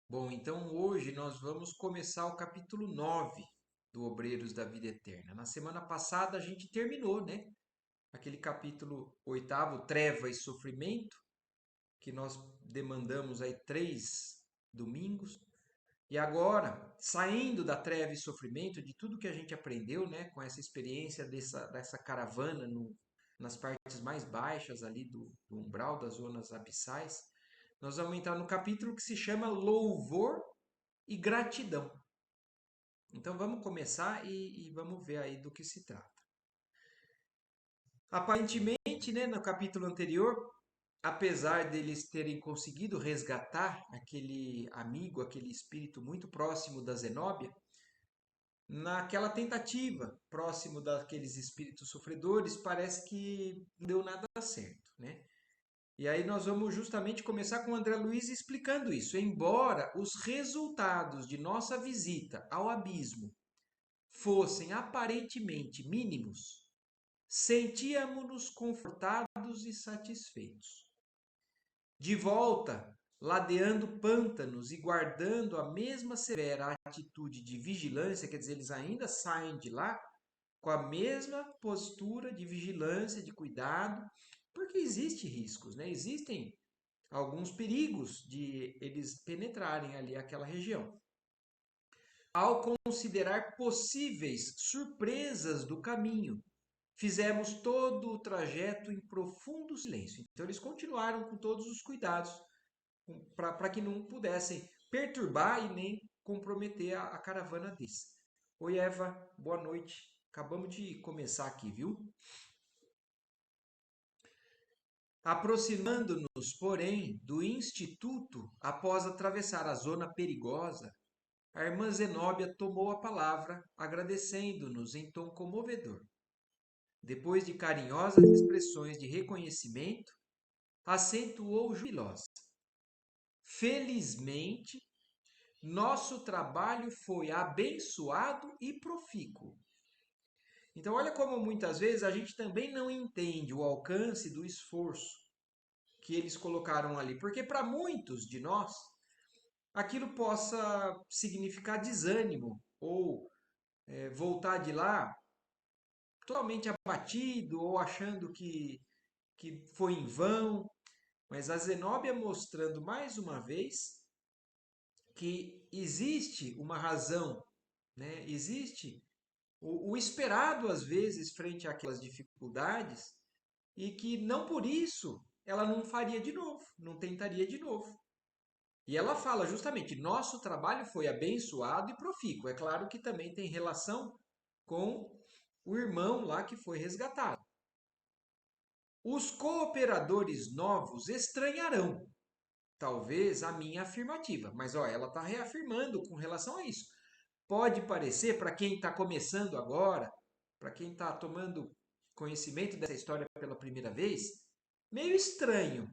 Bom, então hoje nós vamos começar o capítulo 9 do Obreiros da Vida Eterna. Na semana passada a gente terminou, né? Aquele capítulo oitavo, Treva e Sofrimento, que nós demandamos aí 3 domingos. E agora, saindo da treva e sofrimento, de tudo que a gente aprendeu, né, com essa experiência dessa caravana nas partes mais baixas ali do umbral das zonas abissais, nós vamos entrar no capítulo que se chama Louvor e Gratidão. Então vamos começar e vamos ver aí do que se trata. Aparentemente, né, no capítulo anterior, apesar deles terem conseguido resgatar aquele amigo, aquele espírito muito próximo da Zenóbia, naquela tentativa próximo daqueles espíritos sofredores, parece que não deu nada certo, né? E aí nós vamos justamente começar com o André Luiz explicando isso. Embora os resultados de nossa visita ao abismo fossem aparentemente mínimos, sentíamos-nos confortados e satisfeitos. De volta, ladeando pântanos e guardando a mesma severa atitude de vigilância, quer dizer, eles ainda saem de lá com a mesma postura de vigilância, de cuidado, porque existem riscos, né? Existem alguns perigos de eles penetrarem ali aquela região. Ao considerar possíveis surpresas do caminho, fizemos todo o trajeto em profundo silêncio. Então eles continuaram com todos os cuidados para que não pudessem perturbar e nem comprometer a caravana deles. Oi, Eva, boa noite. Acabamos de começar aqui, viu? Aproximando-nos, porém, do instituto, após atravessar a zona perigosa, a irmã Zenóbia tomou a palavra, agradecendo-nos em tom comovedor. Depois de carinhosas expressões de reconhecimento, acentuou jubilosa. Felizmente, nosso trabalho foi abençoado e profícuo. Então, olha como muitas vezes a gente também não entende o alcance do esforço que eles colocaram ali, porque para muitos de nós aquilo possa significar desânimo ou voltar de lá totalmente abatido ou achando que foi em vão, mas a Zenóbia mostrando mais uma vez que existe uma razão, né? Existe o esperado às vezes frente àquelas dificuldades e que não por isso ela não faria de novo, não tentaria de novo. E ela fala justamente: nosso trabalho foi abençoado e profícuo. É claro que também tem relação com o irmão lá que foi resgatado. Os cooperadores novos estranharão, talvez, a minha afirmativa, mas ó, ela está reafirmando com relação a isso. Pode parecer, para quem está começando agora, para quem está tomando conhecimento dessa história pela primeira vez, meio estranho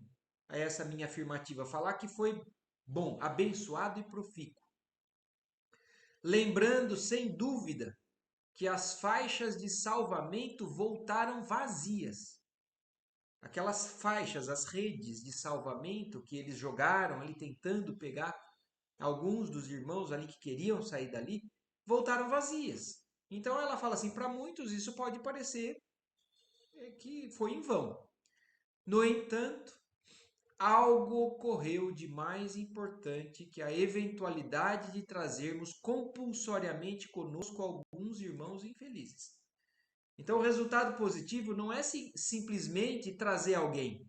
a essa minha afirmativa, falar que foi bom, abençoado e profícuo. Lembrando, sem dúvida, que as faixas de salvamento voltaram vazias. Aquelas faixas, as redes de salvamento que eles jogaram ali tentando pegar alguns dos irmãos ali que queriam sair dali, voltaram vazias. Então ela fala assim, para muitos isso pode parecer que foi em vão. No entanto, algo ocorreu de mais importante que a eventualidade de trazermos compulsoriamente conosco alguns irmãos infelizes. Então, o resultado positivo não é simplesmente trazer alguém.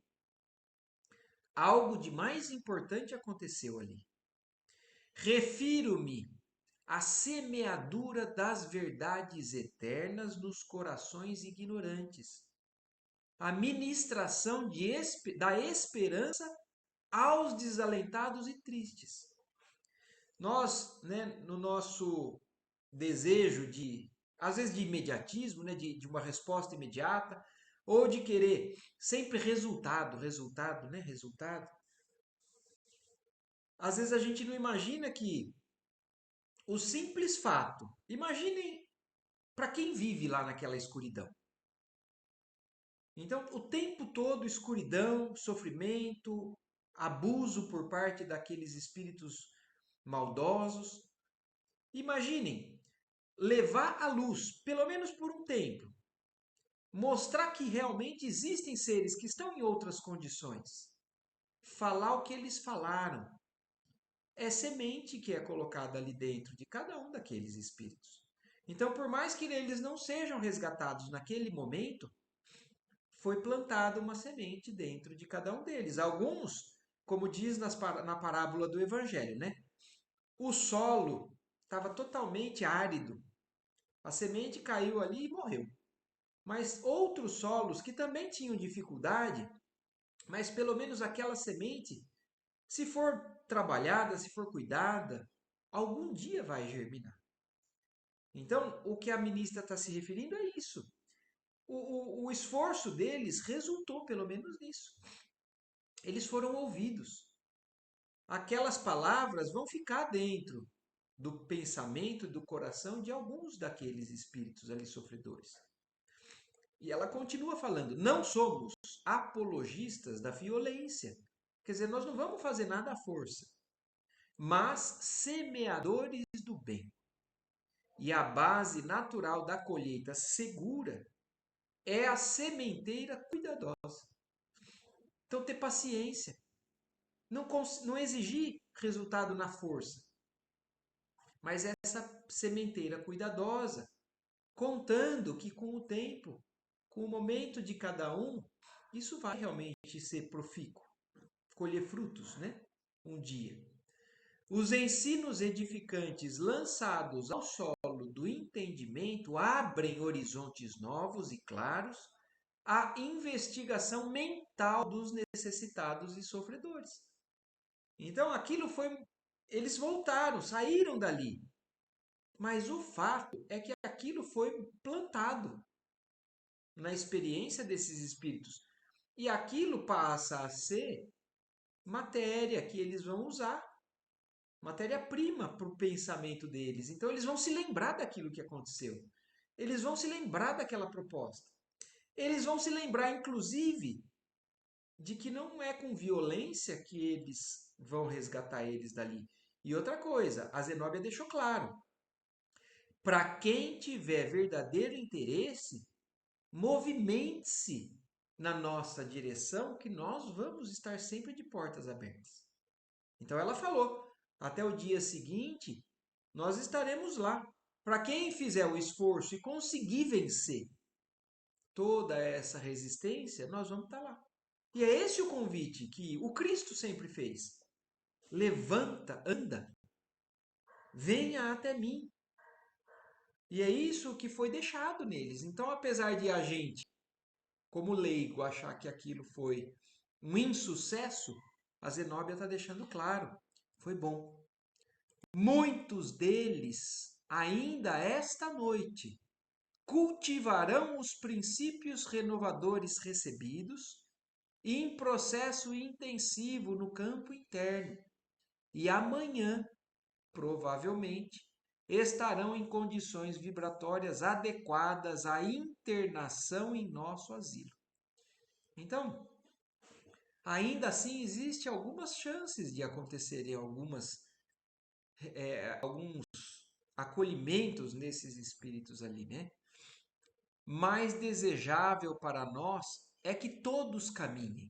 Algo de mais importante aconteceu ali. Refiro-me à semeadura das verdades eternas nos corações ignorantes, a ministração da esperança aos desalentados e tristes. Nós, né, no nosso desejo de, às vezes, de imediatismo, né, de uma resposta imediata, ou de querer sempre resultado, né, resultado. Às vezes a gente não imagina que o simples fato, imaginem para quem vive lá naquela escuridão. Então, o tempo todo escuridão, sofrimento, abuso por parte daqueles espíritos maldosos. Imaginem, levar à luz, pelo menos por um tempo, mostrar que realmente existem seres que estão em outras condições, falar o que eles falaram, é semente que é colocada ali dentro de cada um daqueles espíritos. Então, por mais que eles não sejam resgatados naquele momento, foi plantada uma semente dentro de cada um deles. Alguns, como diz na parábola do Evangelho, né? O solo estava totalmente árido. A semente caiu ali e morreu. Mas outros solos que também tinham dificuldade, mas pelo menos aquela semente, se for trabalhada, se for cuidada, algum dia vai germinar. Então, o que a ministra está se referindo é isso. O esforço deles resultou pelo menos nisso. Eles foram ouvidos. Aquelas palavras vão ficar dentro do pensamento, do coração de alguns daqueles espíritos ali sofredores. E ela continua falando: não somos apologistas da violência. Quer dizer, nós não vamos fazer nada à força, mas semeadores do bem. E a base natural da colheita segura é a sementeira cuidadosa. Então, ter paciência. Não exigir resultado na força, mas essa sementeira cuidadosa, contando que com o tempo, com o momento de cada um, isso vai realmente ser profícuo, colher frutos, né? Um dia. Os ensinos edificantes lançados ao solo do entendimento abrem horizontes novos e claros à investigação mental dos necessitados e sofredores. Então aquilo foi. Eles voltaram, saíram dali. Mas o fato é que aquilo foi plantado na experiência desses espíritos. E aquilo passa a ser matéria que eles vão usar, matéria-prima para o pensamento deles. Então eles vão se lembrar daquilo que aconteceu. Eles vão se lembrar daquela proposta. Eles vão se lembrar, inclusive, de que não é com violência que eles vão resgatar eles dali. E outra coisa, a Zenóbia deixou claro: para quem tiver verdadeiro interesse, movimente-se na nossa direção, que nós vamos estar sempre de portas abertas. Então ela falou: até o dia seguinte, nós estaremos lá. Para quem fizer o esforço e conseguir vencer toda essa resistência, nós vamos estar lá. E é esse o convite que o Cristo sempre fez. Levanta, anda, venha até mim. E é isso que foi deixado neles. Então, apesar de a gente, como leigo, achar que aquilo foi um insucesso, a Zenóbia está deixando claro, foi bom. Muitos deles, ainda esta noite, cultivarão os princípios renovadores recebidos em processo intensivo no campo interno. E amanhã, provavelmente, estarão em condições vibratórias adequadas à internação em nosso asilo. Então, ainda assim, existe algumas chances de acontecerem alguns acolhimentos nesses espíritos ali, né? Mais desejável para nós é que todos caminhem,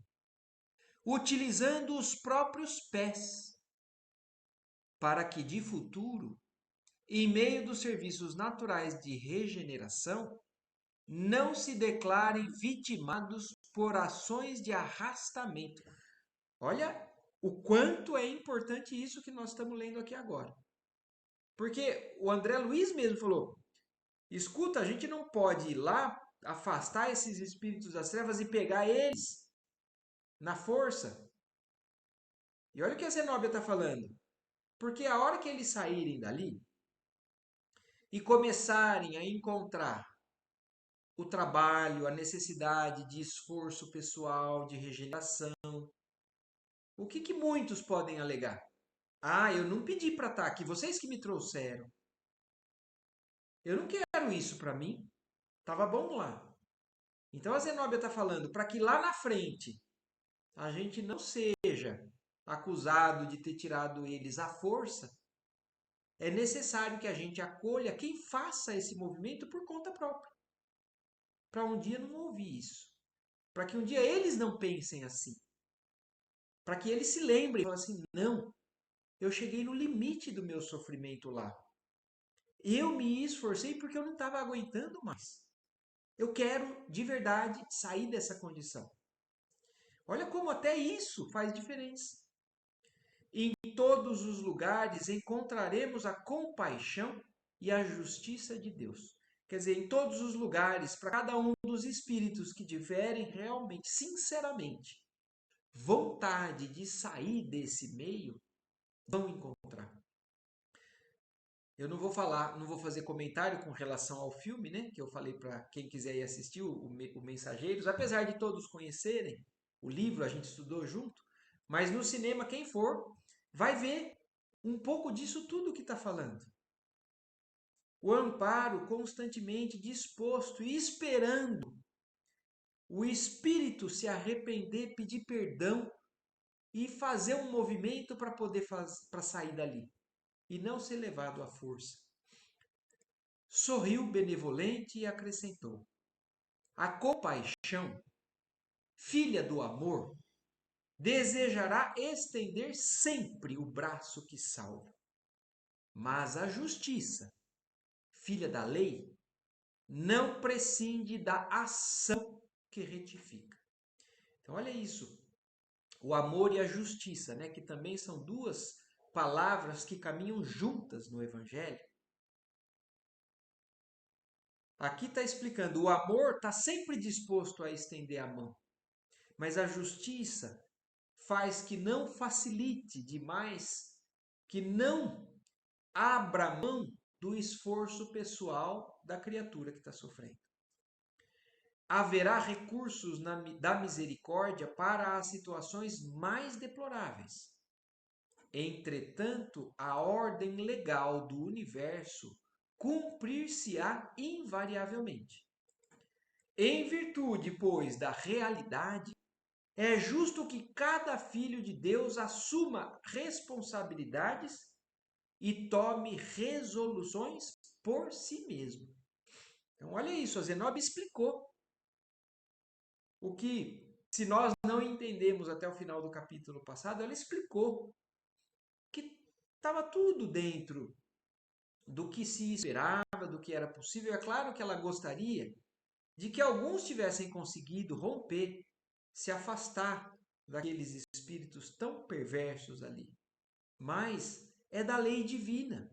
utilizando os próprios pés, para que de futuro, em meio dos serviços naturais de regeneração, não se declarem vitimados por ações de arrastamento. Olha o quanto é importante isso que nós estamos lendo aqui agora. Porque o André Luiz mesmo falou: escuta, a gente não pode ir lá, afastar esses espíritos das trevas e pegar eles na força. E olha o que a Zenóbia está falando. Porque a hora que eles saírem dali e começarem a encontrar o trabalho, a necessidade de esforço pessoal, de regeneração, o que muitos podem alegar? Ah, eu não pedi para estar aqui, vocês que me trouxeram. Eu não quero isso para mim. Tava bom lá. Então a Zenóbia está falando para que lá na frente a gente não seja acusado de ter tirado eles à força, é necessário que a gente acolha quem faça esse movimento por conta própria, para um dia não ouvir isso, para que um dia eles não pensem assim, para que eles se lembrem e falem assim, não, eu cheguei no limite do meu sofrimento lá. Eu me esforcei porque eu não estava aguentando mais. Eu quero de verdade sair dessa condição. Olha como até isso faz diferença. Em todos os lugares encontraremos a compaixão e a justiça de Deus. Quer dizer, em todos os lugares, para cada um dos espíritos que tiverem realmente, sinceramente, vontade de sair desse meio, vão encontrar. Eu não vou falar, não vou fazer comentário com relação ao filme, né? Que eu falei para quem quiser ir assistir, o Mensageiros, apesar de todos conhecerem o livro, a gente estudou junto, mas no cinema, quem for, vai ver um pouco disso tudo que está falando. O amparo constantemente disposto e esperando o espírito se arrepender, pedir perdão e fazer um movimento para poder para sair dali e não ser levado à força. Sorriu benevolente e acrescentou: a compaixão, filha do amor, desejará estender sempre o braço que salva. Mas a justiça, filha da lei, não prescinde da ação que retifica. Então, olha isso. O amor e a justiça, né, que também são duas palavras que caminham juntas no Evangelho. Aqui está explicando, o amor está sempre disposto a estender a mão, mas a justiça faz que não facilite demais, que não abra mão do esforço pessoal da criatura que está sofrendo. Haverá recursos da misericórdia para as situações mais deploráveis. Entretanto, a ordem legal do universo cumprir-se-á invariavelmente. Em virtude, pois, da realidade, é justo que cada filho de Deus assuma responsabilidades e tome resoluções por si mesmo. Então, olha isso, a Zenobia explicou o que, se nós não entendemos até o final do capítulo passado, ela explicou que estava tudo dentro do que se esperava, do que era possível. É claro que ela gostaria de que alguns tivessem conseguido romper, se afastar daqueles espíritos tão perversos ali. Mas é da lei divina.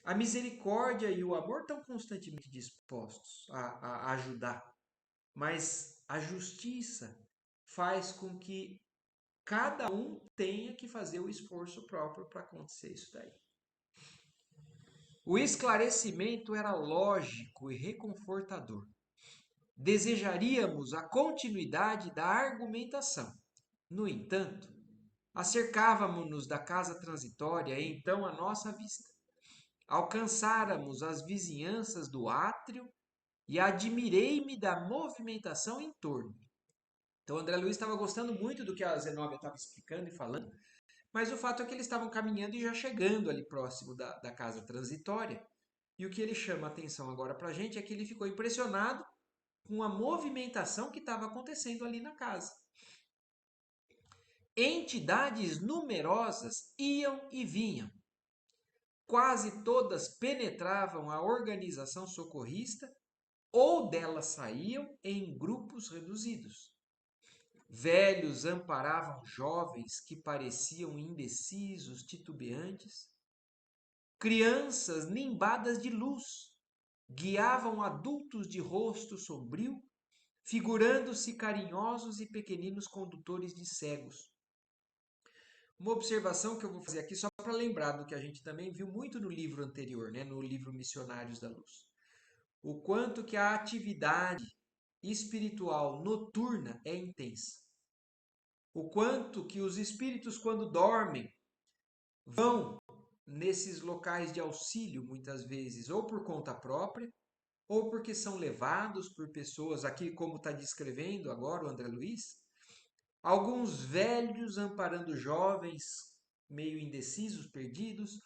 A misericórdia e o amor estão constantemente dispostos a ajudar. Mas a justiça faz com que cada um tenha que fazer o esforço próprio para acontecer isso daí. O esclarecimento era lógico e reconfortador. Desejaríamos a continuidade da argumentação. No entanto, acercávamos-nos da casa transitória e então à nossa vista. Alcançáramos as vizinhanças do átrio e admirei-me da movimentação em torno. Então, André Luiz estava gostando muito do que a Zenóbia estava explicando e falando, mas o fato é que eles estavam caminhando e já chegando ali próximo da casa transitória. E o que ele chama a atenção agora para a gente é que ele ficou impressionado com a movimentação que estava acontecendo ali na casa. Entidades numerosas iam e vinham. Quase todas penetravam a organização socorrista ou dela saíam em grupos reduzidos. Velhos amparavam jovens que pareciam indecisos, titubeantes. Crianças nimbadas de luz guiavam adultos de rosto sombrio, figurando-se carinhosos e pequeninos condutores de cegos. Uma observação que eu vou fazer aqui só para lembrar do que a gente também viu muito no livro anterior, né, no livro Missionários da Luz. O quanto que a atividade espiritual noturna é intensa. O quanto que os espíritos, quando dormem, vão nesses locais de auxílio, muitas vezes, ou por conta própria, ou porque são levados por pessoas, aqui como está descrevendo agora o André Luiz, alguns velhos amparando jovens meio indecisos, perdidos,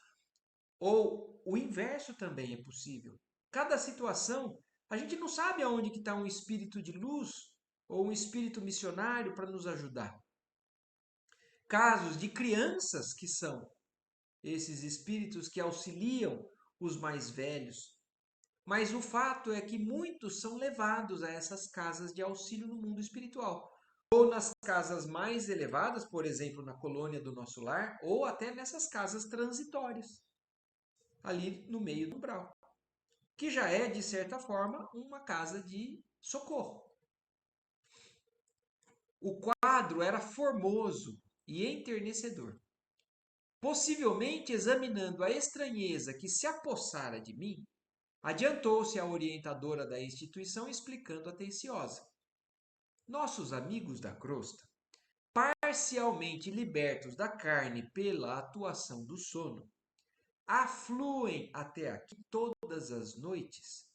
Ou o inverso também é possível. Cada situação, a gente não sabe aonde que está um espírito de luz ou um espírito missionário para nos ajudar. Casos de crianças que são esses espíritos que auxiliam os mais velhos. Mas o fato é que muitos são levados a essas casas de auxílio no mundo espiritual. Ou nas casas mais elevadas, por exemplo, na colônia do nosso lar, ou até nessas casas transitórias, ali no meio do umbral, que já é, de certa forma, uma casa de socorro. O quadro era formoso e enternecedor. Possivelmente examinando a estranheza que se apossara de mim, adiantou-se a orientadora da instituição explicando atenciosa. Nossos amigos da crosta, parcialmente libertos da carne pela atuação do sono, afluem até aqui todas as noites,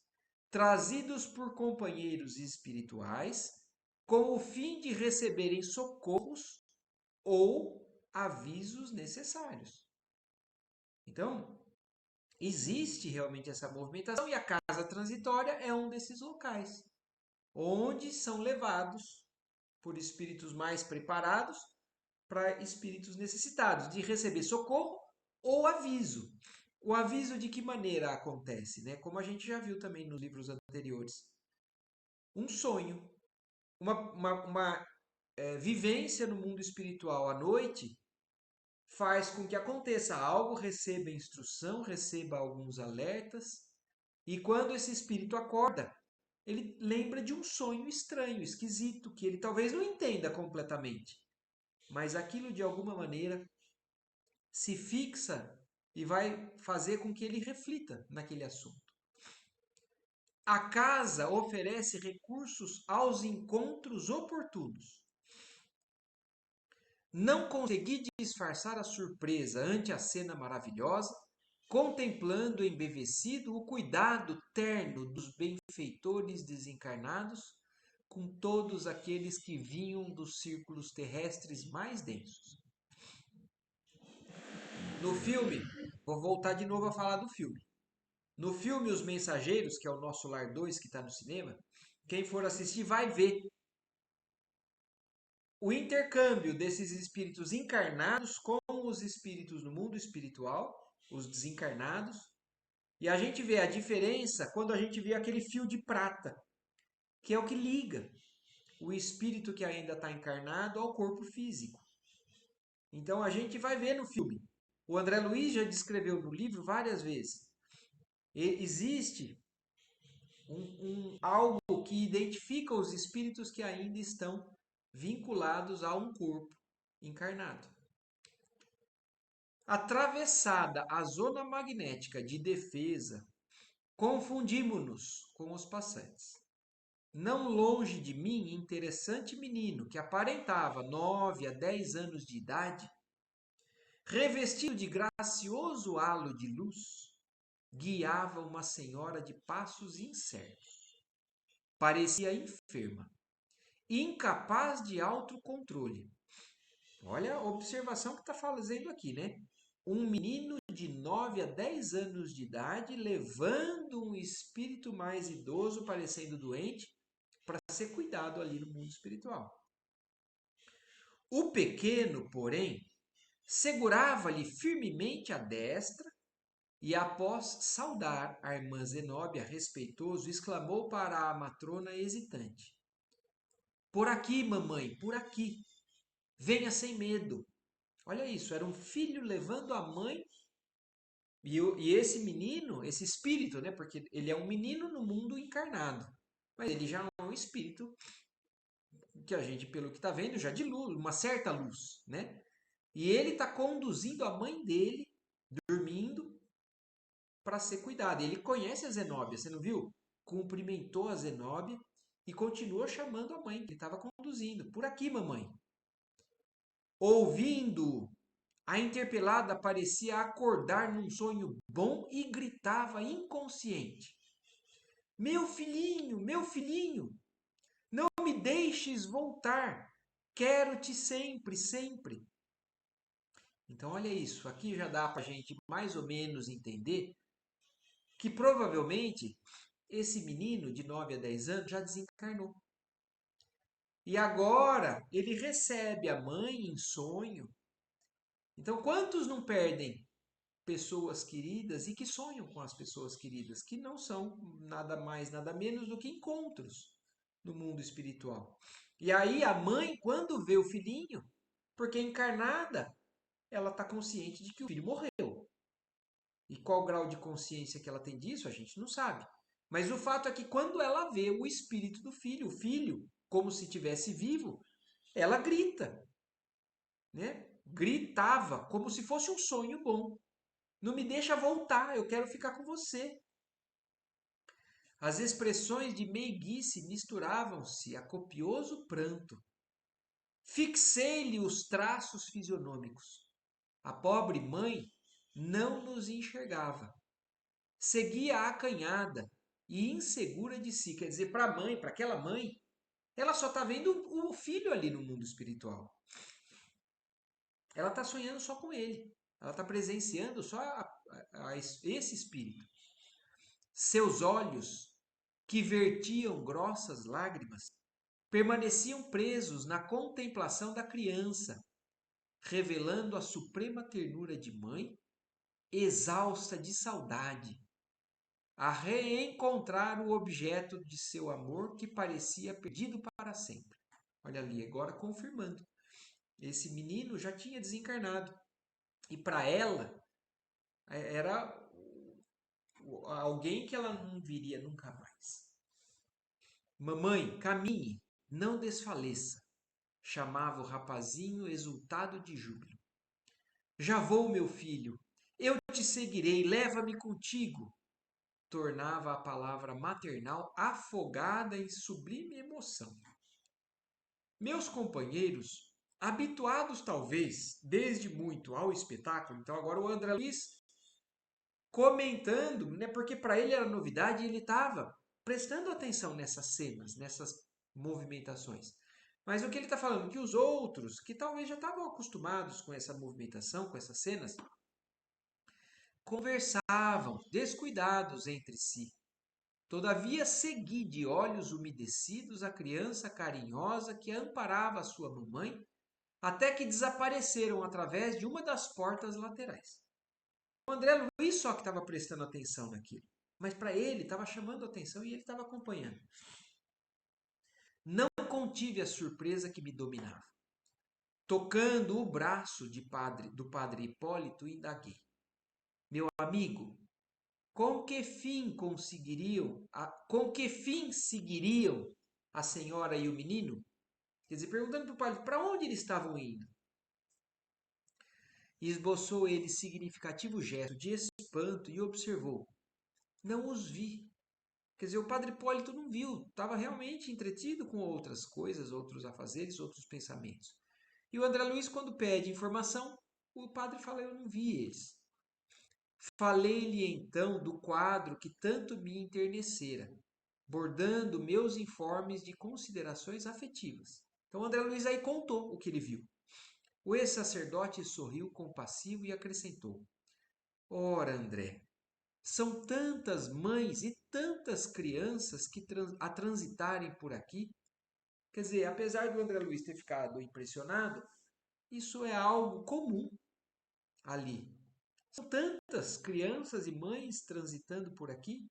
trazidos por companheiros espirituais, com o fim de receberem socorros ou avisos necessários. Então, existe realmente essa movimentação e a casa transitória é um desses locais, onde são levados por espíritos mais preparados para espíritos necessitados de receber socorro ou aviso. O aviso de que maneira acontece, né? Como a gente já viu também nos livros anteriores. Um sonho, uma vivência no mundo espiritual à noite faz com que aconteça algo, receba instrução, receba alguns alertas, e quando esse espírito acorda, ele lembra de um sonho estranho, esquisito, que ele talvez não entenda completamente, mas aquilo de alguma maneira se fixa e vai fazer com que ele reflita naquele assunto. A casa oferece recursos aos encontros oportunos. Não consegui disfarçar a surpresa ante a cena maravilhosa, contemplando embevecido o cuidado terno dos benfeitores desencarnados com todos aqueles que vinham dos círculos terrestres mais densos. No filme, vou voltar de novo a falar do filme. No filme Os Mensageiros, que é o Nosso Lar 2, que está no cinema, quem for assistir vai ver o intercâmbio desses espíritos encarnados com os espíritos no mundo espiritual, os desencarnados, e a gente vê a diferença quando a gente vê aquele fio de prata, que é o que liga o espírito que ainda está encarnado ao corpo físico. Então a gente vai ver no filme. O André Luiz já descreveu no livro várias vezes. Existe algo que identifica os espíritos que ainda estão vinculados a um corpo encarnado. Atravessada a zona magnética de defesa, confundimos-nos com os passantes. Não longe de mim, interessante menino que aparentava 9 a 10 anos de idade, revestido de gracioso halo de luz, guiava uma senhora de passos incertos. Parecia enferma, incapaz de autocontrole. Olha a observação que está fazendo aqui, né? Um menino de 9 a 10 anos de idade levando um espírito mais idoso, parecendo doente, para ser cuidado ali no mundo espiritual. O pequeno, porém, segurava-lhe firmemente a destra e, após saudar a irmã Zenóbia respeitoso, exclamou para a matrona hesitante: Por aqui, mamãe, por aqui. Venha sem medo. Olha isso, era um filho levando a mãe e esse menino, esse espírito, né? Porque ele é um menino no mundo encarnado, mas ele já é um espírito que a gente, pelo que está vendo, já de luz, uma certa luz, né? E ele está conduzindo a mãe dele, dormindo, para ser cuidado. Ele conhece a Zenóbia, você não viu? Cumprimentou a Zenóbia e continuou chamando a mãe, que ele estava conduzindo. Por aqui, mamãe. Ouvindo, a interpelada parecia acordar num sonho bom e gritava inconsciente: meu filhinho, não me deixes voltar. Quero-te sempre, sempre. Então, olha isso, aqui já dá para a gente mais ou menos entender que provavelmente esse menino de 9 a 10 anos já desencarnou. E agora ele recebe a mãe em sonho. Então, quantos não perdem pessoas queridas e que sonham com as pessoas queridas, que não são nada mais, nada menos do que encontros no mundo espiritual? E aí a mãe, quando vê o filhinho, porque encarnada, ela está consciente de que o filho morreu. E qual o grau de consciência que ela tem disso, a gente não sabe. Mas o fato é que quando ela vê o espírito do filho, o filho, como se tivesse vivo, ela grita, né? Gritava, como se fosse um sonho bom. Não me deixa voltar, eu quero ficar com você. As expressões de meiguice misturavam-se a copioso pranto. Fixei-lhe os traços fisionômicos. A pobre mãe não nos enxergava. Seguia acanhada e insegura de si. Quer dizer, para a mãe, para aquela mãe, ela só está vendo o filho ali no mundo espiritual. Ela está sonhando só com ele. Ela está presenciando só esse espírito. Seus olhos, que vertiam grossas lágrimas, permaneciam presos na contemplação da criança, revelando a suprema ternura de mãe, exausta de saudade, a reencontrar o objeto de seu amor que parecia perdido para sempre. Olha ali, agora confirmando. Esse menino já tinha desencarnado. E para ela, era alguém que ela não viria nunca mais. Mamãe, caminhe, não desfaleça, chamava o rapazinho exultado de júbilo. Já vou, meu filho, eu te seguirei, leva-me contigo, tornava a palavra maternal afogada em sublime emoção. Meus companheiros, habituados talvez desde muito ao espetáculo, então agora o André Luiz comentando, né, porque para ele era novidade e ele estava prestando atenção nessas cenas, nessas movimentações. Mas o que ele está falando? Que os outros, que talvez já estavam acostumados com essa movimentação, com essas cenas, conversavam, descuidados entre si. Todavia segui de olhos umedecidos a criança carinhosa que amparava a sua mamãe, até que desapareceram através de uma das portas laterais. O André Luiz só que estava prestando atenção naquilo. Mas para ele estava chamando atenção e ele estava acompanhando. Não contive a surpresa que me dominava. Tocando o braço do padre Hipólito, indaguei. Meu amigo, com que fim seguiriam a senhora e o menino? Quer dizer, perguntando para o padre, para onde eles estavam indo? E esboçou ele significativo gesto de espanto e observou. Não os vi. Quer dizer, o padre Hipólito não viu, estava realmente entretido com outras coisas, outros afazeres, outros pensamentos. E o André Luiz, quando pede informação, o padre fala, eu não vi eles. Falei-lhe então do quadro que tanto me enternecera, bordando meus informes de considerações afetivas. Então, o André Luiz aí contou o que ele viu. O ex-sacerdote sorriu compassivo e acrescentou, ora, André, são tantas mães e tantas crianças que a transitarem por aqui. Quer dizer, apesar do André Luiz ter ficado impressionado, isso é algo comum ali. São tantas crianças e mães transitando por aqui.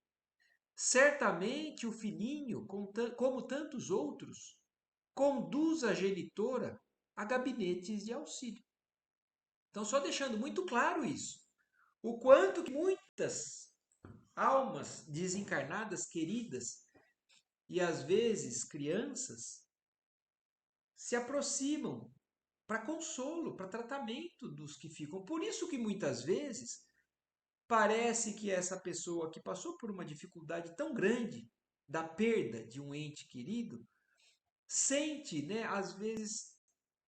Certamente o filhinho, como tantos outros, conduz a genitora a gabinetes de auxílio. Então, só deixando muito claro isso. O quanto que muitas almas desencarnadas, queridas, e às vezes crianças, se aproximam para consolo, para tratamento dos que ficam. Por isso que muitas vezes parece que essa pessoa que passou por uma dificuldade tão grande da perda de um ente querido, sente, né, às vezes,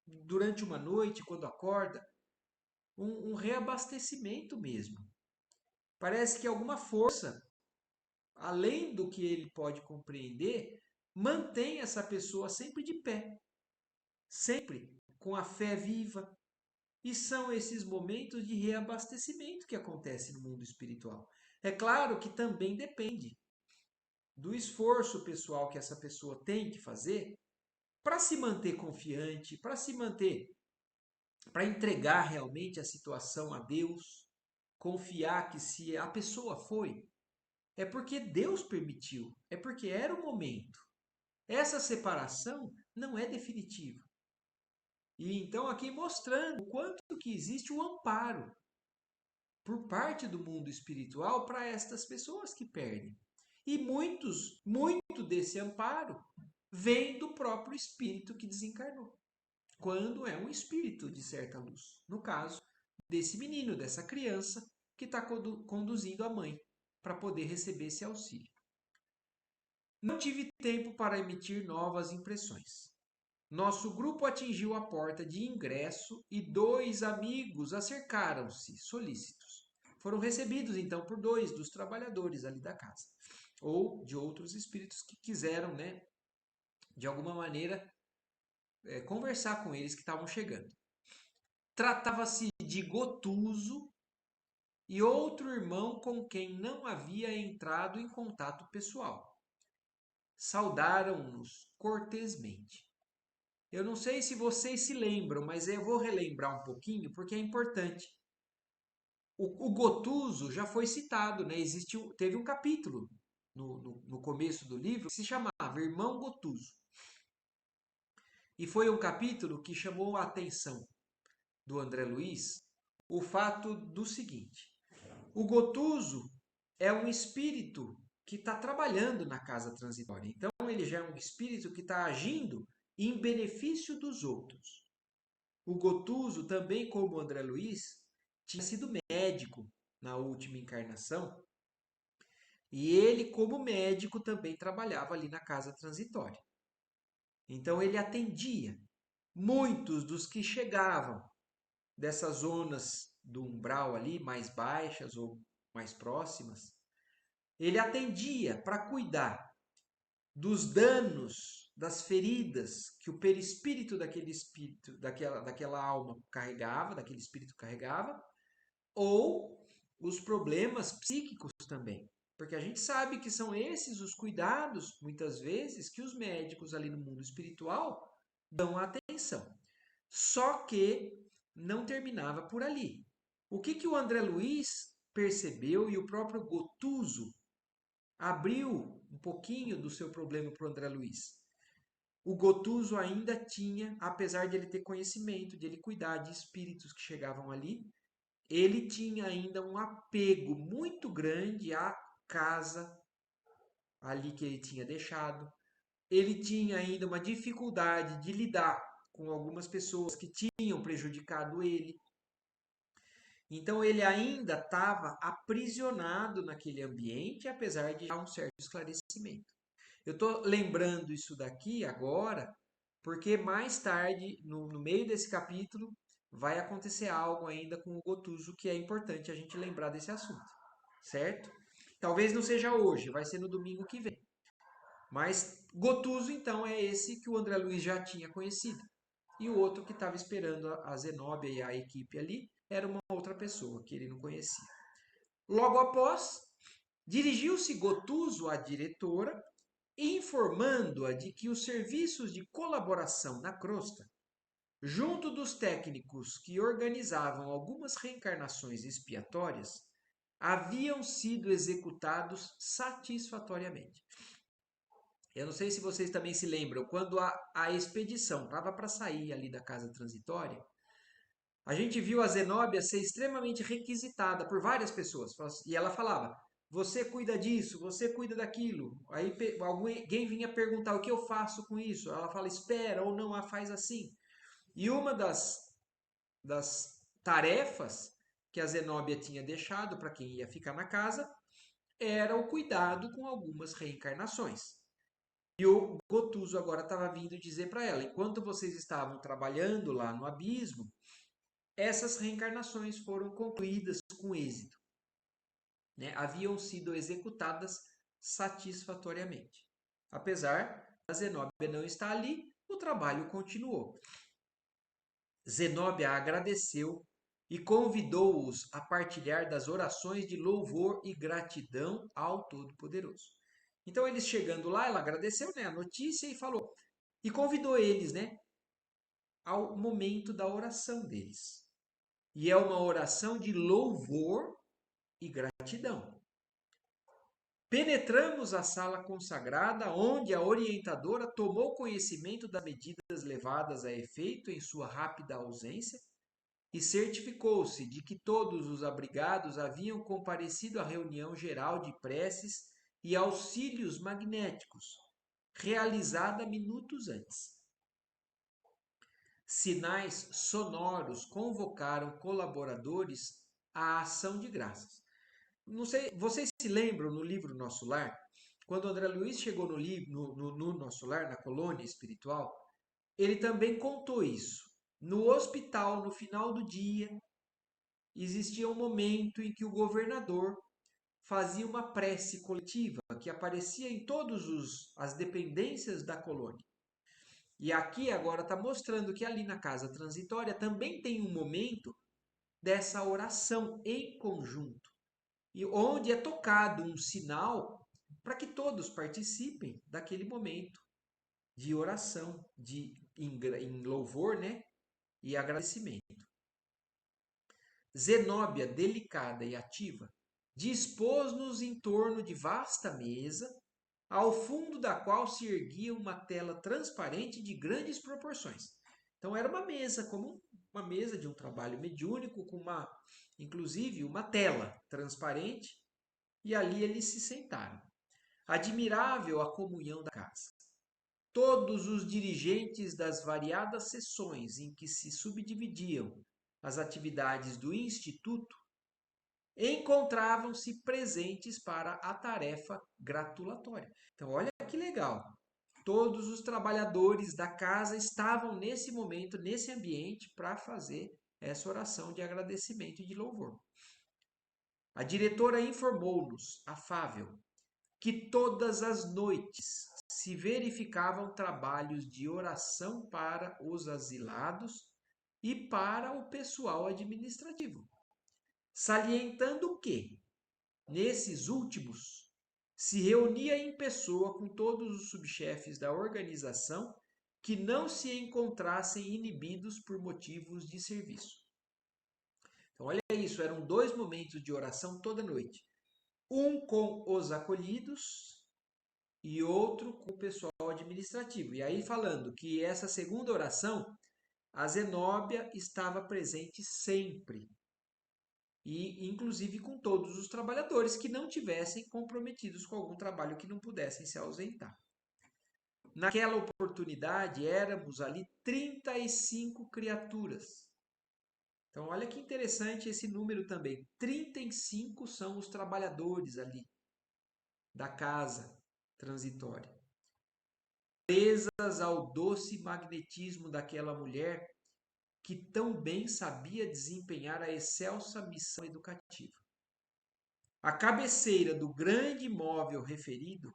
durante uma noite, quando acorda, um reabastecimento mesmo. Parece que alguma força, além do que ele pode compreender, mantém essa pessoa sempre de pé, sempre com a fé viva, E são esses momentos de reabastecimento que acontecem no mundo espiritual. É claro que também depende do esforço pessoal que essa pessoa tem que fazer para se manter confiante, para se manter, para entregar realmente a situação a Deus, confiar que se a pessoa foi, é porque Deus permitiu, é porque era o momento. Essa separação não é definitiva. E então aqui mostrando o quanto que existe o amparo por parte do mundo espiritual para estas pessoas que perdem. E muito desse amparo vem do próprio espírito que desencarnou. Quando é um espírito de certa luz. No caso desse menino, dessa criança que está conduzindo a mãe para poder receber esse auxílio. Não tive tempo para emitir novas impressões. Nosso grupo atingiu a porta de ingresso e dois amigos acercaram-se, solícitos. Foram recebidos então por dois dos trabalhadores ali da casa, ou de outros espíritos que quiseram, né, de alguma maneira, conversar com eles que estavam chegando. Tratava-se de Gotuso e outro irmão com quem não havia entrado em contato pessoal. Saudaram-nos cortesmente. Eu não sei se vocês se lembram, mas eu vou relembrar um pouquinho porque é importante. O Gotuso já foi citado, né? Teve um capítulo no começo do livro que se chamava Irmão Gotuso. E foi um capítulo que chamou a atenção do André Luiz o fato do seguinte: o Gotuso é um espírito que está trabalhando na casa transitória. Então, ele já é um espírito que está agindo em benefício dos outros. O Gotuso, também como o André Luiz, tinha sido médico na última encarnação e ele, como médico, também trabalhava ali na casa transitória. Então, ele atendia muitos dos que chegavam dessas zonas do umbral ali, mais baixas ou mais próximas. Ele atendia para cuidar dos danos, das feridas que o perispírito daquele espírito, daquela alma carregava, daquele espírito carregava, ou os problemas psíquicos também. Porque a gente sabe que são esses os cuidados, muitas vezes, que os médicos ali no mundo espiritual dão atenção. Só que não terminava por ali. O que o André Luiz percebeu e o próprio Gotuso abriu um pouquinho do seu problema para o André Luiz. O Gotuso ainda tinha, apesar de ele ter conhecimento, de ele cuidar de espíritos que chegavam ali, ele tinha ainda um apego muito grande à casa ali que ele tinha deixado. Ele tinha ainda uma dificuldade de lidar com algumas pessoas que tinham prejudicado ele. Então ele ainda estava aprisionado naquele ambiente, apesar de já um certo esclarecimento. Eu estou lembrando isso daqui agora, porque mais tarde, no meio desse capítulo, vai acontecer algo ainda com o Gotuso que é importante a gente lembrar desse assunto, certo? Talvez não seja hoje, vai ser no domingo que vem. Mas Gotuso, então, é esse que o André Luiz já tinha conhecido. E o outro que estava esperando a Zenóbia e a equipe ali era uma outra pessoa que ele não conhecia. Logo após, dirigiu-se Gotuso à diretora, informando-a de que os serviços de colaboração na crosta, junto dos técnicos que organizavam algumas reencarnações expiatórias, haviam sido executados satisfatoriamente. Eu não sei se vocês também se lembram, quando a expedição estava para sair ali da casa transitória, a gente viu a Zenóbia ser extremamente requisitada por várias pessoas. E ela falava: você cuida disso, você cuida daquilo. Aí alguém vinha perguntar o que eu faço com isso. Ela fala: espera ou não, faz assim. E uma das tarefas que a Zenóbia tinha deixado para quem ia ficar na casa era o cuidado com algumas reencarnações. E o Gotuso agora estava vindo dizer para ela: enquanto vocês estavam trabalhando lá no abismo, essas reencarnações foram concluídas com êxito, né? Haviam sido executadas satisfatoriamente. Apesar da Zenóbia não estar ali, o trabalho continuou. Zenóbia agradeceu e convidou-os a partilhar das orações de louvor e gratidão ao Todo-Poderoso. Então, eles chegando lá, ela agradeceu, né, a notícia e falou, e convidou eles, né, ao momento da oração deles. E é uma oração de louvor e gratidão. Penetramos a sala consagrada, onde a orientadora tomou conhecimento das medidas levadas a efeito em sua rápida ausência e certificou-se de que todos os abrigados haviam comparecido à reunião geral de preces e auxílios magnéticos, realizada minutos antes. Sinais sonoros convocaram colaboradores à ação de graças. Não sei, vocês se lembram no livro Nosso Lar? Quando André Luiz chegou no Nosso Lar, na colônia espiritual, ele também contou isso. No hospital, no final do dia, existia um momento em que o governador fazia uma prece coletiva que aparecia em todas as dependências da colônia. E aqui agora está mostrando que ali na casa transitória também tem um momento dessa oração em conjunto, e onde é tocado um sinal para que todos participem daquele momento de oração, em louvor, né, e agradecimento. Zenóbia, delicada e ativa, dispôs-nos em torno de vasta mesa, ao fundo da qual se erguia uma tela transparente de grandes proporções. Então era uma mesa, como uma mesa de um trabalho mediúnico, com inclusive uma tela transparente, e ali eles se sentaram. Admirável a comunhão da casa. Todos os dirigentes das variadas sessões em que se subdividiam as atividades do Instituto encontravam-se presentes para a tarefa gratulatória. Então, olha que legal. Todos os trabalhadores da casa estavam nesse momento, nesse ambiente, para fazer essa oração de agradecimento e de louvor. A diretora informou-nos, afável, que todas as noites se verificavam trabalhos de oração para os asilados e para o pessoal administrativo, salientando que, nesses últimos, se reunia em pessoa com todos os subchefes da organização que não se encontrassem inibidos por motivos de serviço. Então, olha isso, eram 2 momentos de oração toda noite. Um com os acolhidos e outro com o pessoal administrativo. E aí falando que essa segunda oração, a Zenóbia estava presente sempre. E inclusive com todos os trabalhadores que não tivessem comprometidos com algum trabalho que não pudessem se ausentar. Naquela oportunidade, éramos ali 35 criaturas. Então, olha que interessante esse número também. 35 são os trabalhadores ali da casa transitória, presas ao doce magnetismo daquela mulher que tão bem sabia desempenhar a excelsa missão educativa. À cabeceira do grande móvel referido,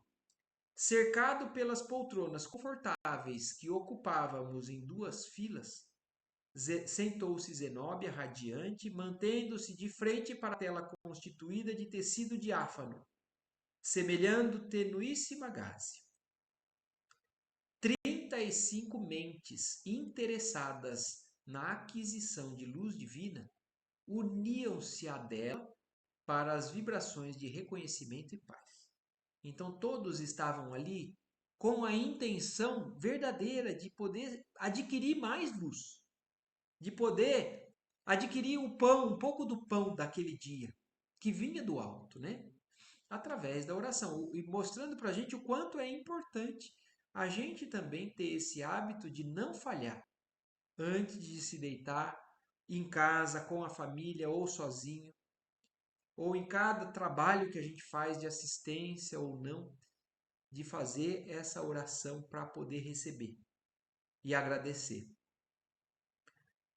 cercado pelas poltronas confortáveis que ocupávamos em 2 filas, sentou-se Zenóbia radiante, mantendo-se de frente para a tela constituída de tecido diáfano, semelhando tenuíssima gaze. 35 mentes interessadas na aquisição de luz divina uniam-se a dela para as vibrações de reconhecimento e paz. Então todos estavam ali com a intenção verdadeira de poder adquirir mais luz, de poder adquirir o pão, um pouco do pão daquele dia, que vinha do alto, né? Através da oração, e mostrando para a gente o quanto é importante a gente também ter esse hábito de não falhar antes de se deitar em casa, com a família ou sozinho, ou em cada trabalho que a gente faz de assistência ou não, de fazer essa oração para poder receber e agradecer.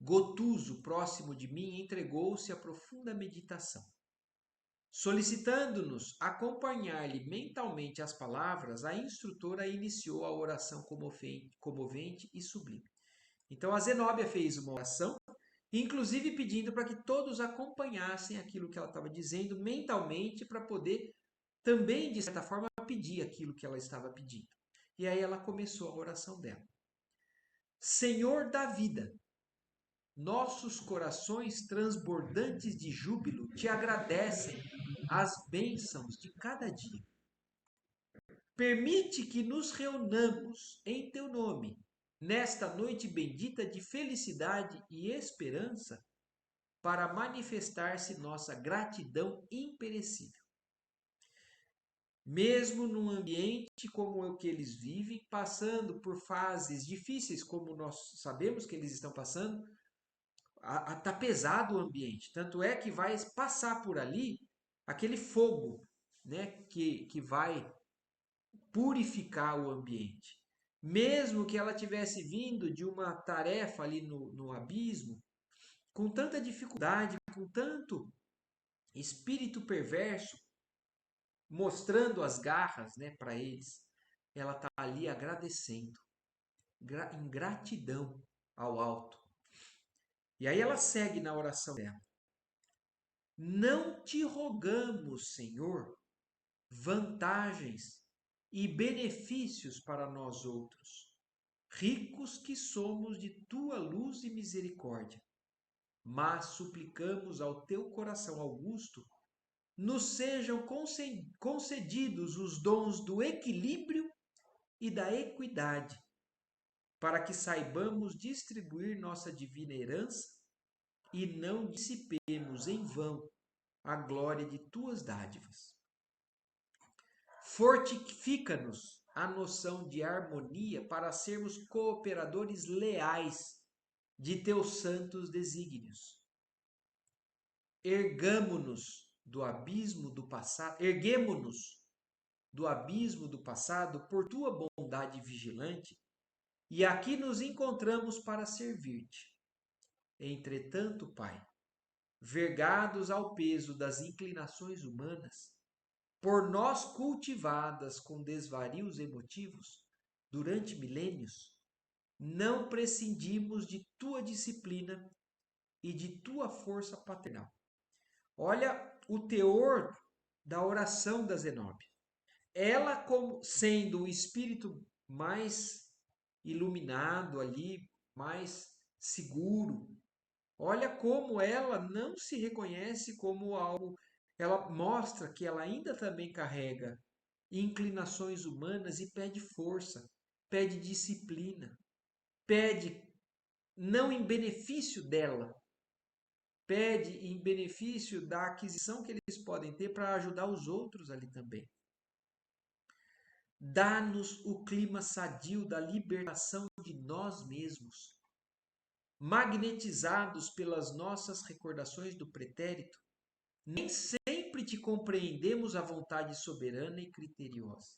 Gotuso, próximo de mim, entregou-se à profunda meditação. Solicitando-nos acompanhar-lhe mentalmente as palavras, a instrutora iniciou a oração comovente e sublime. Então a Zenóbia fez uma oração, inclusive pedindo para que todos acompanhassem aquilo que ela estava dizendo mentalmente, para poder também, de certa forma, pedir aquilo que ela estava pedindo. E aí ela começou a oração dela. Senhor da vida, nossos corações transbordantes de júbilo te agradecem as bênçãos de cada dia. Permite que nos reunamos em teu nome, nesta noite bendita de felicidade e esperança, para manifestar-se nossa gratidão imperecível. Mesmo num ambiente como o que eles vivem, passando por fases difíceis, como nós sabemos que eles estão passando, está pesado o ambiente. Tanto é que vai passar por ali aquele fogo, né, que vai purificar o ambiente. Mesmo que ela tivesse vindo de uma tarefa ali no abismo, com tanta dificuldade, com tanto espírito perverso, mostrando as garras, né, para eles, ela está ali agradecendo, em gratidão ao alto. E aí ela segue na oração dela. Não te rogamos, Senhor, vantagens e benefícios para nós outros, ricos que somos de tua luz e misericórdia, mas suplicamos ao teu coração augusto, nos sejam concedidos os dons do equilíbrio e da equidade, para que saibamos distribuir nossa divina herança e não dissipemos em vão a glória de tuas dádivas. Fortifica-nos a noção de harmonia para sermos cooperadores leais de teus santos desígnios. Ergamo-nos do abismo do passado, erguemo-nos do abismo do passado por tua bondade vigilante, e aqui nos encontramos para servir-te. Entretanto, Pai, vergados ao peso das inclinações humanas, por nós cultivadas com desvarios emotivos durante milênios, não prescindimos de tua disciplina e de tua força paternal. Olha o teor da oração da Zenóbia. Ela, como sendo o espírito mais iluminado ali, mais seguro, olha como ela não se reconhece como algo. Ela mostra que ela ainda também carrega inclinações humanas e pede força, pede disciplina, pede não em benefício dela, pede em benefício da aquisição que eles podem ter para ajudar os outros ali também. Dá-nos o clima sadio da libertação de nós mesmos, magnetizados pelas nossas recordações do pretérito. Nem sempre te compreendemos a vontade soberana e criteriosa.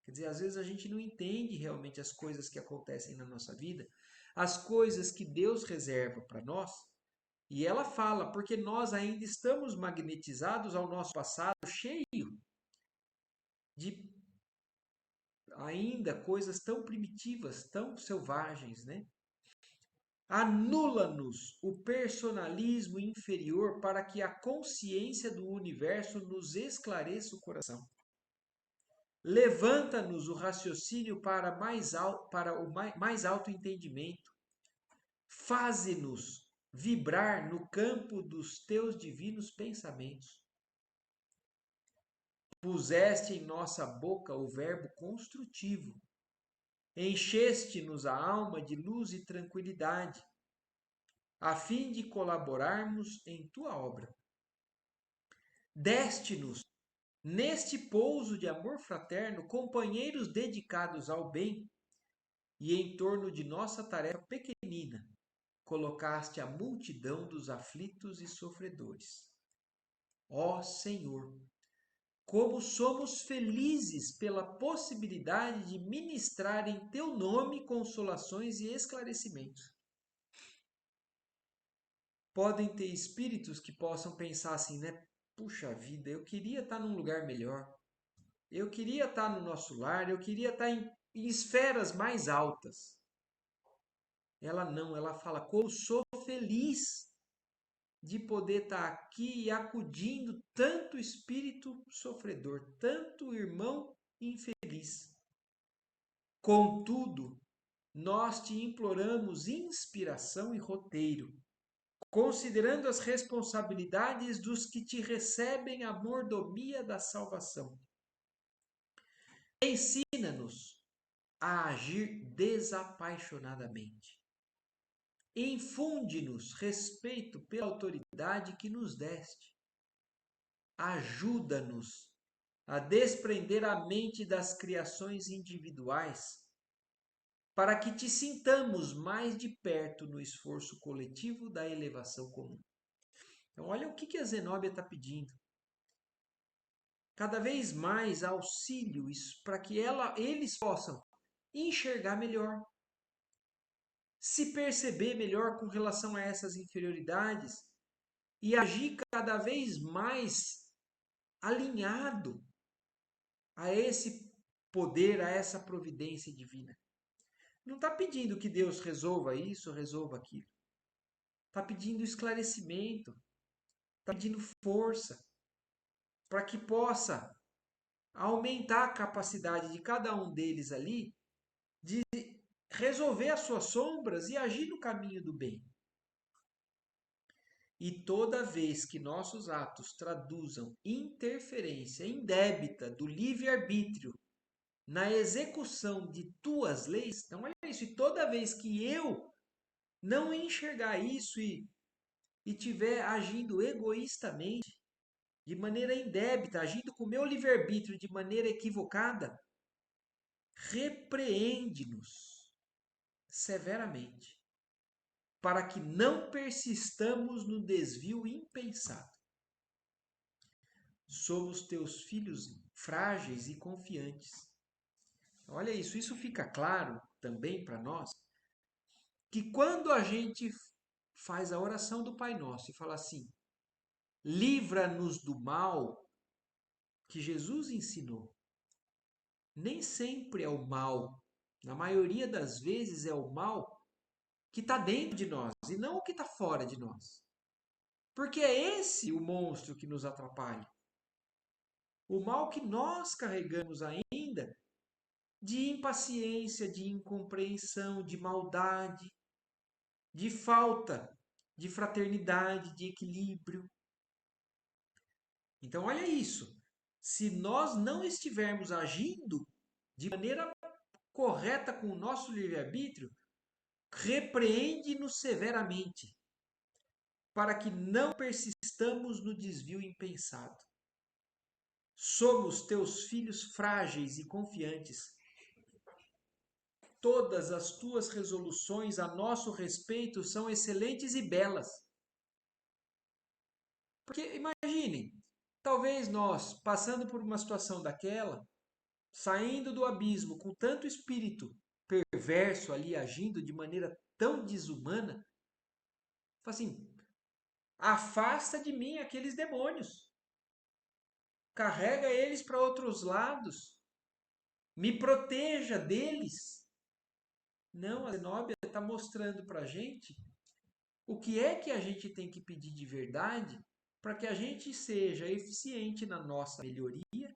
Quer dizer, às vezes a gente não entende realmente as coisas que acontecem na nossa vida, as coisas que Deus reserva para nós. E ela fala, porque nós ainda estamos magnetizados ao nosso passado, cheio de ainda coisas tão primitivas, tão selvagens, né? Anula-nos o personalismo inferior para que a consciência do universo nos esclareça o coração. Levanta-nos o raciocínio para o mais alto entendimento. Faze-nos vibrar no campo dos teus divinos pensamentos. Puseste em nossa boca o verbo construtivo. Encheste-nos a alma de luz e tranquilidade, a fim de colaborarmos em tua obra. Deste-nos, neste pouso de amor fraterno, companheiros dedicados ao bem, e em torno de nossa tarefa pequenina, colocaste a multidão dos aflitos e sofredores. Ó Senhor, como somos felizes pela possibilidade de ministrar em teu nome consolações e esclarecimentos. Podem ter espíritos que possam pensar assim, né? Puxa vida, eu queria estar num lugar melhor. Eu queria estar no nosso lar, eu queria estar em esferas mais altas. Ela não, ela fala, como sou feliz de poder estar aqui acudindo tanto espírito sofredor, tanto irmão infeliz. Contudo, nós te imploramos inspiração e roteiro, considerando as responsabilidades dos que te recebem a mordomia da salvação. Ensina-nos a agir desapaixonadamente. Infunde-nos respeito pela autoridade que nos deste. Ajuda-nos a desprender a mente das criações individuais, para que te sintamos mais de perto no esforço coletivo da elevação comum. Então, olha o que a Zenóbia está pedindo. Cada vez mais auxílio para que eles possam enxergar melhor, se perceber melhor com relação a essas inferioridades e agir cada vez mais alinhado a esse poder, a essa providência divina. Não está pedindo que Deus resolva isso, resolva aquilo. Está pedindo esclarecimento, está pedindo força, para que possa aumentar a capacidade de cada um deles ali de resolver as suas sombras e agir no caminho do bem. E toda vez que nossos atos traduzam interferência indébita do livre-arbítrio na execução de tuas leis, então olha isso, e toda vez que eu não enxergar isso e tiver agindo egoístamente, de maneira indébita, agindo com o meu livre-arbítrio de maneira equivocada, repreende-nos severamente, para que não persistamos no desvio impensado. Somos teus filhos frágeis e confiantes. Olha isso, isso fica claro também para nós, que quando a gente faz a oração do Pai Nosso e fala assim, livra-nos do mal que Jesus ensinou, nem sempre é o mal, na maioria das vezes é o mal que está dentro de nós e não o que está fora de nós. Porque é esse o monstro que nos atrapalha. O mal que nós carregamos ainda de impaciência, de incompreensão, de maldade, de falta de fraternidade, de equilíbrio. Então, olha isso. Se nós não estivermos agindo de maneira correta com o nosso livre-arbítrio, repreende-nos severamente, para que não persistamos no desvio impensado. Somos teus filhos frágeis e confiantes. Todas as tuas resoluções a nosso respeito são excelentes e belas. Porque imagine, talvez nós, passando por uma situação daquela, saindo do abismo com tanto espírito perverso ali, agindo de maneira tão desumana, assim, afasta de mim aqueles demônios. Carrega eles para outros lados. Me proteja deles. Não, a Zenóbia está mostrando para a gente o que é que a gente tem que pedir de verdade para que a gente seja eficiente na nossa melhoria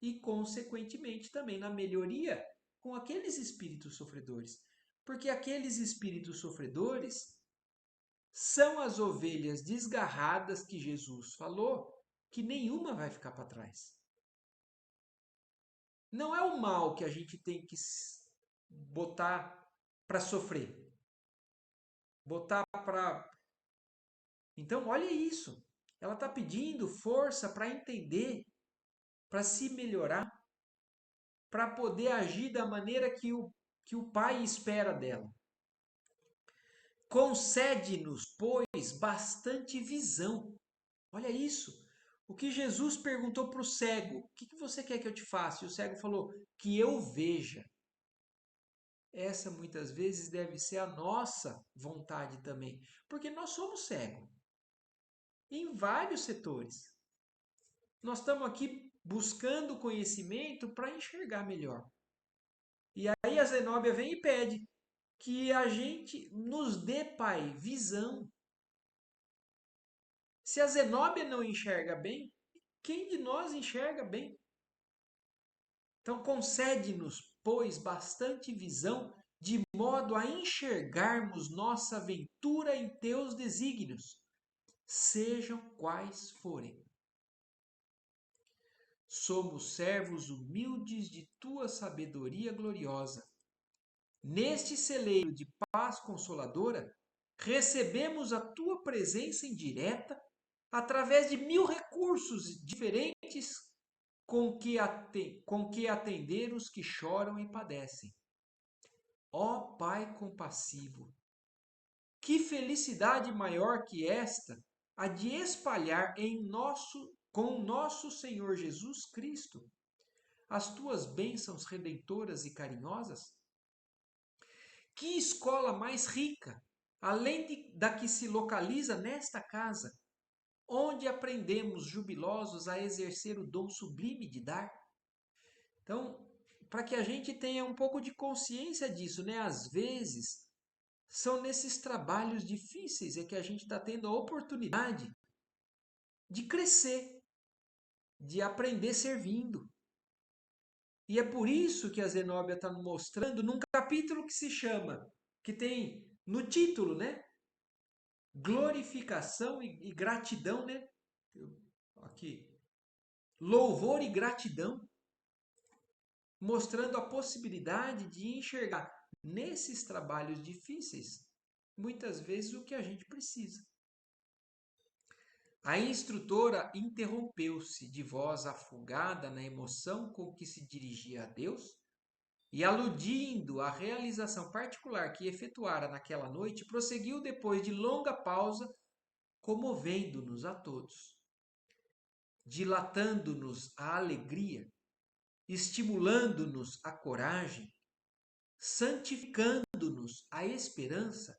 e, consequentemente, também na melhoria com aqueles espíritos sofredores. Porque aqueles espíritos sofredores são as ovelhas desgarradas que Jesus falou que nenhuma vai ficar para trás. Não é o mal que a gente tem que botar para sofrer. Botar para... Então, olha isso. Ela está pedindo força para entender, para se melhorar, para poder agir da maneira que o Pai espera dela. Concede-nos, pois, bastante visão. Olha isso. O que Jesus perguntou para o cego, o que você quer que eu te faça? E o cego falou, que eu veja. Essa muitas vezes deve ser a nossa vontade também, porque nós somos cegos em vários setores. Nós estamos aqui buscando conhecimento para enxergar melhor. E aí a Zenóbia vem e pede, que a gente nos dê, Pai, visão. Se a Zenóbia não enxerga bem, quem de nós enxerga bem? Então, concede-nos, pois, bastante visão, de modo a enxergarmos nossa ventura em teus desígnios, sejam quais forem. Somos servos humildes de tua sabedoria gloriosa. Neste celeiro de paz consoladora, recebemos a tua presença indireta através de 1000 recursos diferentes com que atender os que choram e padecem. Ó Pai compassivo, que felicidade maior que esta a de espalhar com nosso Senhor Jesus Cristo as tuas bênçãos redentoras e carinhosas? Que escola mais rica, da que se localiza nesta casa, onde aprendemos jubilosos a exercer o dom sublime de dar? Então, para que a gente tenha um pouco de consciência disso, né? Às vezes, são nesses trabalhos difíceis é que a gente está tendo a oportunidade de crescer, de aprender servindo. E é por isso que a Zenóbia está mostrando num capítulo que se chama, que tem no título, né? Glorificação e gratidão, né? Aqui. Louvor e gratidão, mostrando a possibilidade de enxergar nesses trabalhos difíceis, muitas vezes o que a gente precisa. A instrutora interrompeu-se de voz afogada na emoção com que se dirigia a Deus e, aludindo à realização particular que efetuara naquela noite, prosseguiu depois de longa pausa, comovendo-nos a todos, dilatando-nos a alegria, estimulando-nos a coragem, santificando-nos a esperança.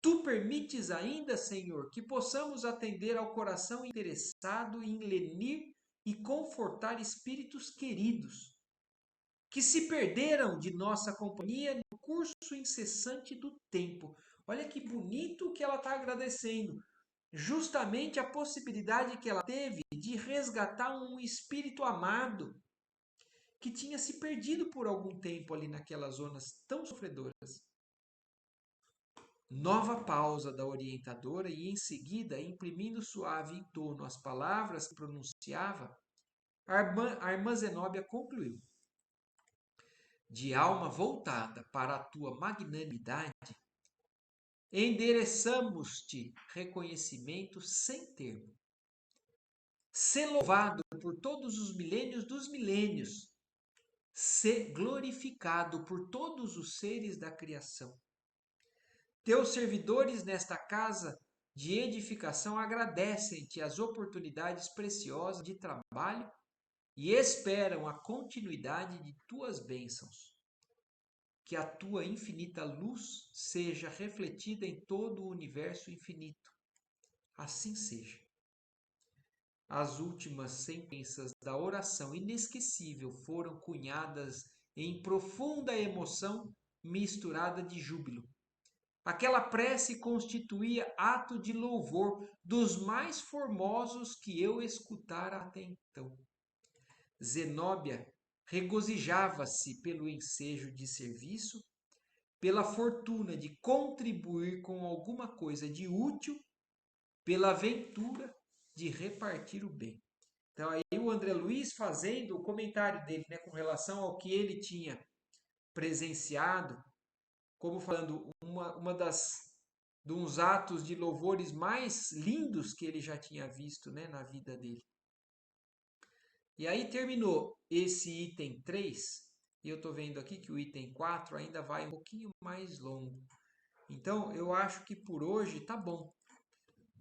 Tu permites ainda, Senhor, que possamos atender ao coração interessado em lenir e confortar espíritos queridos, que se perderam de nossa companhia no curso incessante do tempo. Olha que bonito que ela está agradecendo. Justamente a possibilidade que ela teve de resgatar um espírito amado que tinha se perdido por algum tempo ali naquelas zonas tão sofredoras. Nova pausa da orientadora e em seguida, imprimindo suave tono às palavras que pronunciava, a irmã Zenóbia concluiu: de alma voltada para a tua magnanimidade, endereçamos-te reconhecimento sem termo. Sê louvado por todos os milênios dos milênios. Sê glorificado por todos os seres da criação. Teus servidores nesta casa de edificação agradecem-te as oportunidades preciosas de trabalho e esperam a continuidade de tuas bênçãos. Que a tua infinita luz seja refletida em todo o universo infinito. Assim seja. As últimas sentenças da oração inesquecível foram cunhadas em profunda emoção misturada de júbilo. Aquela prece constituía ato de louvor dos mais formosos que eu escutara até então. Zenóbia regozijava-se pelo ensejo de serviço, pela fortuna de contribuir com alguma coisa de útil, pela aventura de repartir o bem. Então aí o André Luiz fazendo o comentário dele, né, com relação ao que ele tinha presenciado, como falando de uns atos de louvores mais lindos que ele já tinha visto, né, na vida dele. E aí terminou esse item 3, e eu estou vendo aqui que o item 4 ainda vai um pouquinho mais longo. Então, eu acho que por hoje tá bom.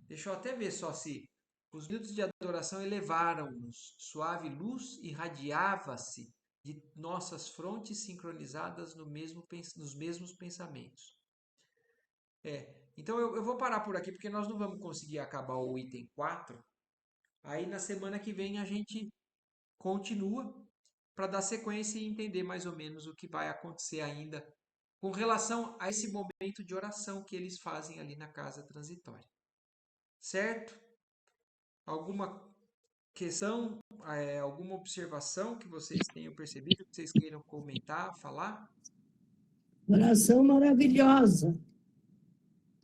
Deixa eu até ver só se os minutos de adoração elevaram-nos. Suave luz irradiava-se de nossas frontes sincronizadas nos mesmos pensamentos. Então eu vou parar por aqui porque nós não vamos conseguir acabar o item 4. Aí na semana que vem a gente continua para dar sequência e entender mais ou menos o que vai acontecer ainda com relação a esse momento de oração que eles fazem ali na casa transitória. Certo? Alguma questão, alguma observação que vocês tenham percebido, que vocês queiram comentar, falar? Oração maravilhosa.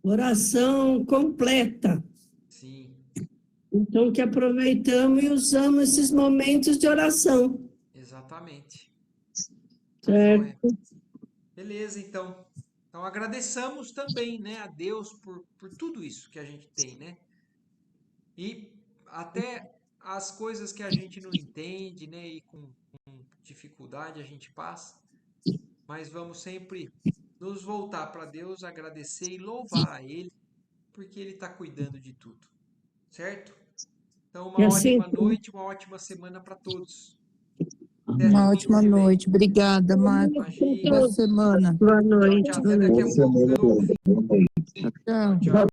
Oração completa. Sim. Então, que aproveitamos e usamos esses momentos de oração. Exatamente. Certo? Beleza, então. Então agradeçamos também, né, a Deus por tudo isso que a gente tem, né? E até as coisas que a gente não entende, né, e com dificuldade a gente passa, mas vamos sempre nos voltar para Deus, agradecer e louvar a Ele, porque Ele está cuidando de tudo, certo? Então, E uma assim, ótima noite, uma ótima semana para todos. Até Uma domingo ótima que vem. noite. Obrigada, Marcos. Boa Imagina. semana. boa Tchau, noite. tchau. Até daqui a pouco, Gandolfo. Tchau. Tchau, tchau.